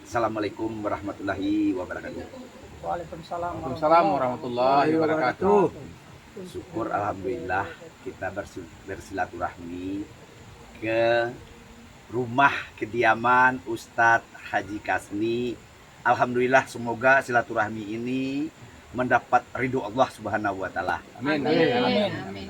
Assalamualaikum warahmatullahi wabarakatuh. Waalaikumsalam Waalaikumsalam warahmatullahi wabarakatuh. Syukur alhamdulillah kita bersilaturahmi ke rumah kediaman Ustadz Haji Kasni. Alhamdulillah semoga silaturahmi ini mendapat ridho Allah Subhanahu wa taala. Amin. Amin.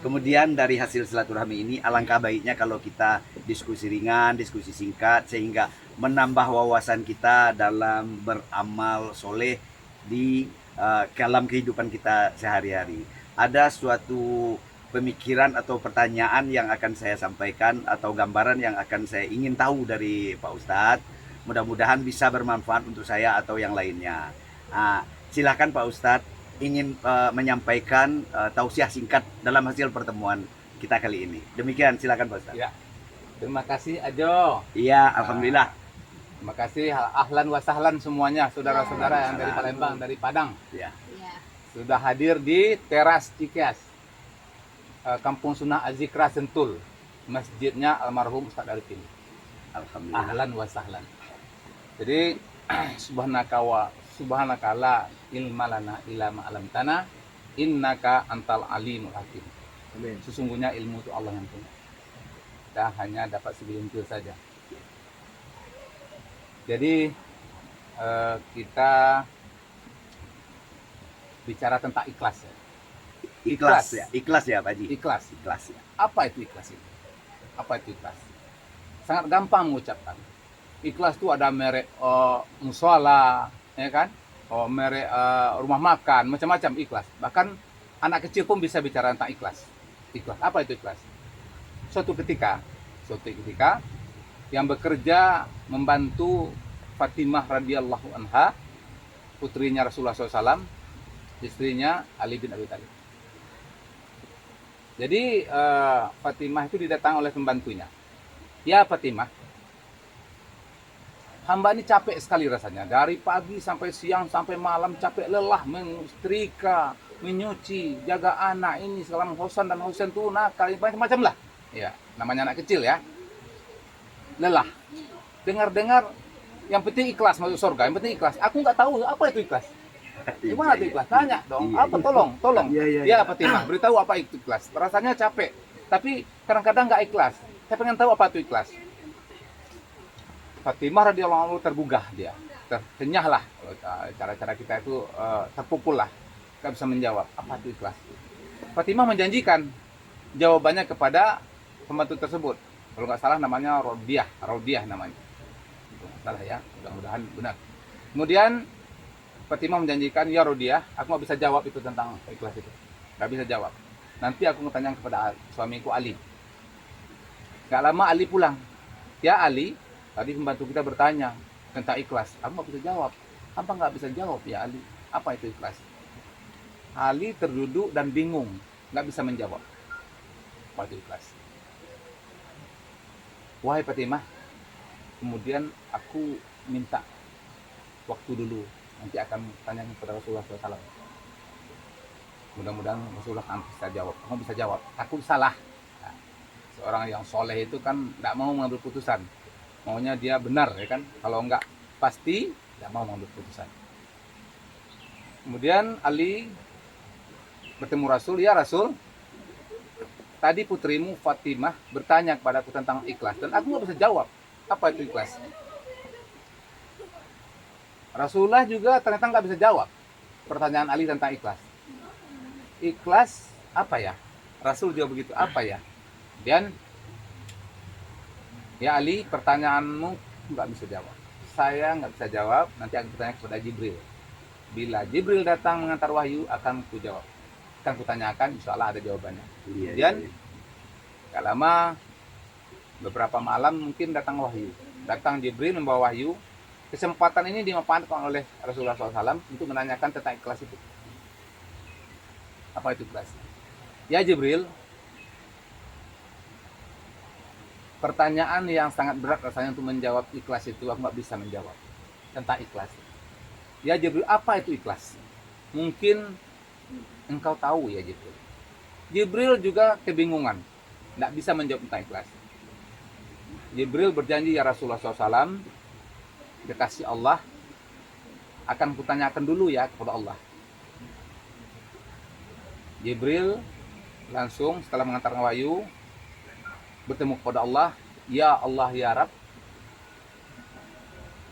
Kemudian dari hasil silaturahmi ini alangkah baiknya kalau kita diskusi ringan, diskusi singkat sehingga menambah wawasan kita dalam beramal soleh di dalam kehidupan kita sehari-hari. Ada suatu pemikiran atau pertanyaan yang akan saya sampaikan atau gambaran yang akan saya ingin tahu dari Pak Ustadz. Mudah-mudahan bisa bermanfaat untuk saya atau yang lainnya. Silakan Pak Ustadz, ingin menyampaikan tausiah singkat dalam hasil pertemuan kita kali ini. Demikian, silakan Pak Ustadz. Ya. Terima kasih Ajo. Iya, alhamdulillah. Terima kasih ahlan wa sahlan semuanya saudara-saudara yang dari Palembang, dari Padang. Ya. Sudah hadir di teras Cikeas, Kampung Sunnah Az-Zikra Sentul, masjidnya almarhum Ustadz Arifin. Alhamdulillah. Ahlan wa sahlan. Jadi subhanaka la ilma lana illa ma 'allamtana innaka antal alimul hakim. Amin. Sesungguhnya ilmu itu Allah yang punya. Kita hanya dapat segelintir saja. Jadi kita bicara tentang ikhlas ya. Ikhlas ya, ikhlas ya Pak Haji. Ikhlas. Ikhlas ya. Apa itu ikhlas itu? Apa itu ikhlas? Sangat gampang mengucapkan. Ikhlas itu ada merek musola, ya kan? Merek rumah makan, macam-macam ikhlas. Bahkan anak kecil pun bisa bicara tentang ikhlas. Ikhlas. Apa itu ikhlas? Suatu ketika yang bekerja membantu Fatimah radhiyallahu anha, putrinya Rasulullah SAW, istrinya Ali bin Abi Thalib. Jadi Fatimah itu didatangi oleh pembantunya. Ya Fatimah, hamba ini capek sekali rasanya. Dari pagi sampai siang sampai malam capek lelah menyetrika, menyuci, jaga anak ini segala Hosan dan Hosen tuh nakal macam-macam lah. Ya, namanya anak kecil ya. Lelah. Dengar-dengar yang penting ikhlas masuk surga, yang penting ikhlas. Aku nggak tahu apa itu ikhlas. Gimana itu ikhlas? Tanya dong. Apa tolong. Ya Fatimah, beritahu apa itu ikhlas. Rasanya capek, tapi kadang-kadang nggak ikhlas. Saya pengen tahu apa itu ikhlas. Fatimah radhiyallahu anha tergugah dia, terkenyah lah. Cara-cara kita itu terpukul lah, nggak bisa menjawab apa itu ikhlas. Fatimah menjanjikan jawabannya kepada pembantu tersebut. Kalau nggak salah namanya Rodiah namanya. Salah ya, mudah-mudahan benar. Kemudian Fatimah menjanjikan, ya Rodiah, aku nggak bisa jawab itu tentang ikhlas itu, nggak bisa jawab. Nanti aku tanya kepada suamiku Ali. Gak lama Ali pulang. Ya Ali, tadi pembantu kita bertanya tentang ikhlas. Aku nggak bisa jawab. Apa nggak bisa jawab ya Ali? Apa itu ikhlas? Ali terduduk dan bingung, nggak bisa menjawab. Apa itu ikhlas? Wahai Fatimah, kemudian aku minta waktu dulu. Nanti akan tanya kepada Rasulullah SAW. Mudah-mudahan Rasulullah akan bisa jawab. Kamu bisa jawab. Takut salah. Nah, seorang yang soleh itu kan tidak mau mengambil putusan. Maunya dia benar, ya kan? Kalau enggak pasti tidak mau mengambil putusan. Kemudian Ali bertemu Rasul, ya Rasul, tadi putrimu Fatimah bertanya kepadaku tentang ikhlas dan aku nggak bisa jawab. Apa itu ikhlas? Rasulullah juga ternyata nggak bisa jawab pertanyaan Ali tentang ikhlas. Ikhlas apa ya? Rasul juga begitu, apa ya? Dan ya Ali, pertanyaanmu nggak bisa jawab. Saya nggak bisa jawab, nanti aku bertanya kepada Jibril. Bila Jibril datang mengantar wahyu, akan ku jawab. Akan kutanyakan, insya Allah ada jawabannya. Kemudian gak lama, beberapa malam mungkin datang wahyu. Datang Jibril membawa wahyu. Kesempatan ini dimanfaatkan oleh Rasulullah SAW untuk menanyakan tentang ikhlas itu. Apa itu ikhlas? Ya Jibril, pertanyaan yang sangat berat rasanya untuk menjawab ikhlas itu, aku nggak bisa menjawab tentang ikhlas. Ya Jibril, apa itu ikhlas? Mungkin engkau tahu ya Jibril. Jibril juga kebingungan, nggak bisa menjawab tentang ikhlas. Jibril berjanji, ya Rasulullah SAW, kekasih Allah, akan kutanyakan dulu ya kepada Allah. Jibril langsung setelah mengantarkan wahyu bertemu kepada Allah, ya Allah ya Rabb,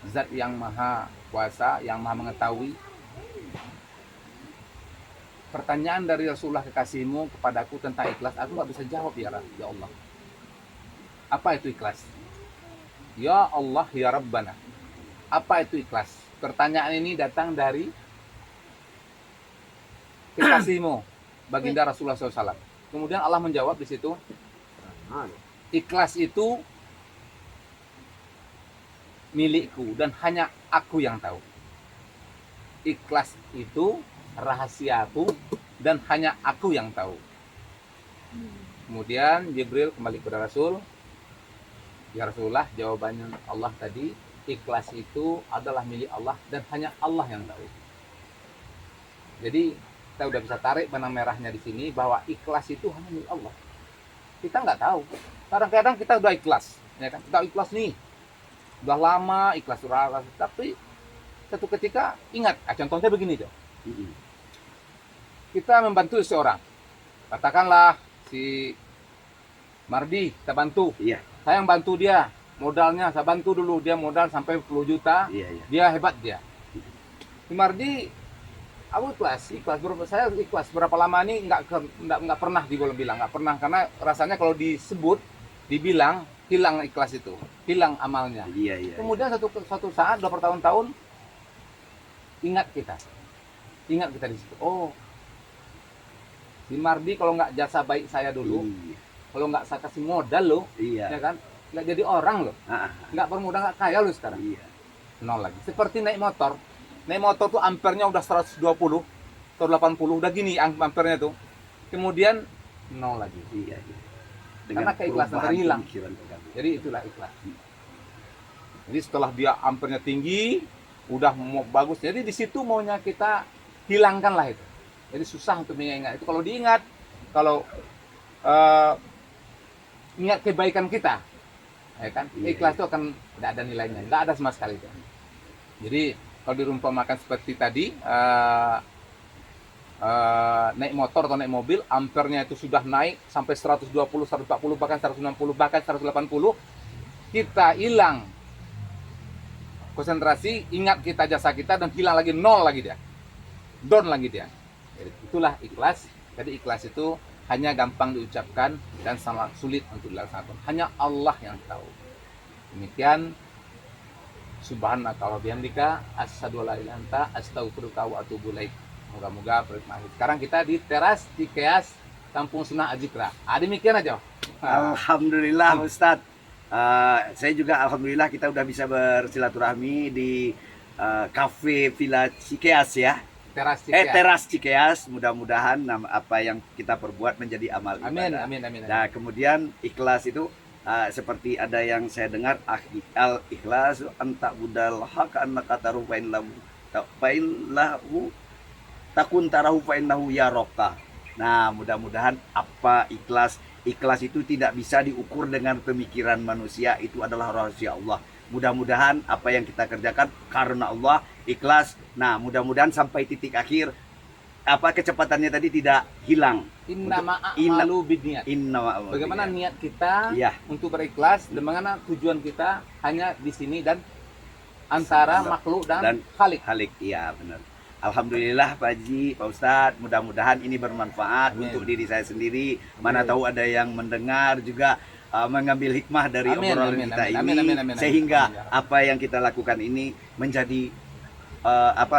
Zat yang maha kuasa, yang maha mengetahui. Pertanyaan dari Rasulullah kekasihmu kepadaku tentang ikhlas, aku nggak bisa jawab ya Rabb, ya Allah. Apa itu ikhlas? Ya Allah ya Rabbana. Apa itu ikhlas? Pertanyaan ini datang dari kekasihmu, baginda Rasulullah SAW. Kemudian Allah menjawab di situ, ikhlas itu milikku dan hanya aku yang tahu. Ikhlas itu rahasiaku dan hanya aku yang tahu. Kemudian Jibril kembali kepada Rasul, ya Rasulullah, jawabannya Allah tadi, ikhlas itu adalah milik Allah dan hanya Allah yang tahu. Jadi kita udah bisa tarik benang merahnya di sini bahwa ikhlas itu hanya milik Allah. Kita nggak tahu. Kadang-kadang kita udah ikhlas, ya kan? Kita ikhlas nih, udah lama ikhlas surah, tapi satu ketika ingat, contohnya begini Jo. Kita membantu seseorang, katakanlah si Mardi, kita bantu. Iya. Saya yang bantu dia, modalnya saya bantu dulu, dia modal sampai 10 juta, Iya, iya. dia hebat dia. Si Mardi, aku ikhlas, saya ikhlas. Berapa lama ini nggak pernah bilang, nggak pernah, karena rasanya kalau disebut, dibilang hilang ikhlas itu, hilang amalnya. Iya, iya. Kemudian suatu saat, udah bertahun-tahun, ingat kita di situ. Oh, si Mardi kalau nggak jasa baik saya dulu, Iya. kalau nggak saya kasih modal loh, Iya. ya kan, nggak jadi orang loh, Ah, nggak bermodal, nggak kaya loh sekarang. iya. Nol lagi. Seperti naik motor tuh ampernya udah 120 atau 80, udah gini ampernya tuh. Kemudian nol lagi. Iya, iya. Karena keikhlasan perubahan terhilang. pemikiran terganggu. Jadi itulah ikhlas. Jadi setelah dia ampernya tinggi, udah mau bagus. Jadi di situ maunya kita hilangkanlah itu. Jadi susah untuk mengingat itu. Kalau diingat, kalau ingat kebaikan kita, ya kan, Iya, ikhlas itu akan tidak ada nilainya, tidak ada sama sekali. Jadi kalau dirumpamakan seperti tadi, naik motor atau naik mobil, ampernya itu sudah naik sampai 120, 140, bahkan 160, bahkan 180, kita hilang konsentrasi, ingat kita jasa kita, dan hilang lagi, nol lagi dia, down lagi dia. Jadi, itulah ikhlas. Jadi ikhlas itu hanya gampang diucapkan dan sangat sulit untuk dilaksanakan. Hanya Allah yang tahu. Demikian, subhanaka wa bihamdika, asyhadu an la ilaha illa anta, astaghfiruka wa atubu ilaik. Moga-moga bermanfaat. Sekarang kita di teras Cikeas, Kampung Sunnah Al-Zikra. Demikian aja. Alhamdulillah Ustadz. Saya juga alhamdulillah kita udah bisa bersilaturahmi di Cafe Villa Cikeas ya. Teras Cikeas. Teras Cikeas. Mudah-mudahan apa yang kita perbuat menjadi amal Amin, ibadah. amin, amin. Nah, kemudian ikhlas itu seperti ada yang saya dengar, al ikhlas anta budal hak annaka taru fa inlahu takun tarahu fa innahu yaraka. Nah, mudah-mudahan apa ikhlas itu tidak bisa diukur dengan pemikiran manusia, itu adalah rahasia Allah. Mudah-mudahan apa yang kita kerjakan karena Allah, ikhlas. Nah, mudah-mudahan sampai titik akhir apa kecepatannya tadi tidak hilang. Innama a'malu bidniat. Bagaimana niat kita ya, untuk berikhlas, dan bagaimana tujuan kita hanya di sini dan antara makhluk dan Khalik. Khalik, iya benar. Alhamdulillah Pak Haji, Pak Ustadz, mudah-mudahan ini bermanfaat untuk diri saya sendiri. Mana tahu ada yang mendengar juga mengambil hikmah dari obrolan kita ini, sehingga apa yang kita lakukan ini menjadi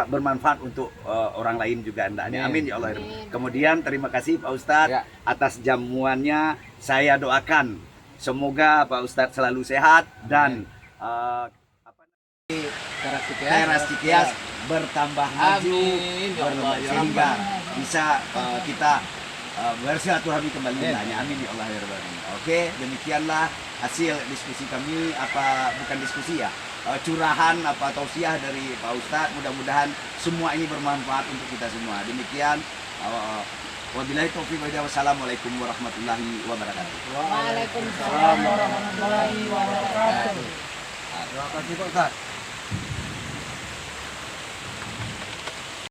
bermanfaat untuk orang lain juga hendaknya. Amin ya Allah. Kemudian terima kasih Pak Ustadz atas jamuannya. Saya doakan semoga Pak Ustadz selalu sehat dan Teras Cikeas bertambah maju, sehingga bisa kita bersilaturahmi kembali. Amin ya Allah ya Rabbal alamin. Oke, demikianlah hasil diskusi kami, bukan diskusi ya, curahan tausiah dari Pak Ustadz. Mudah-mudahan semua ini bermanfaat untuk kita semua. Demikian, wabillahi taufiq wal hidayah. Wassalamualaikum warahmatullahi wabarakatuh. Waalaikumsalam warahmatullahi wabarakatuh. Terima kasih Pak Ustadz.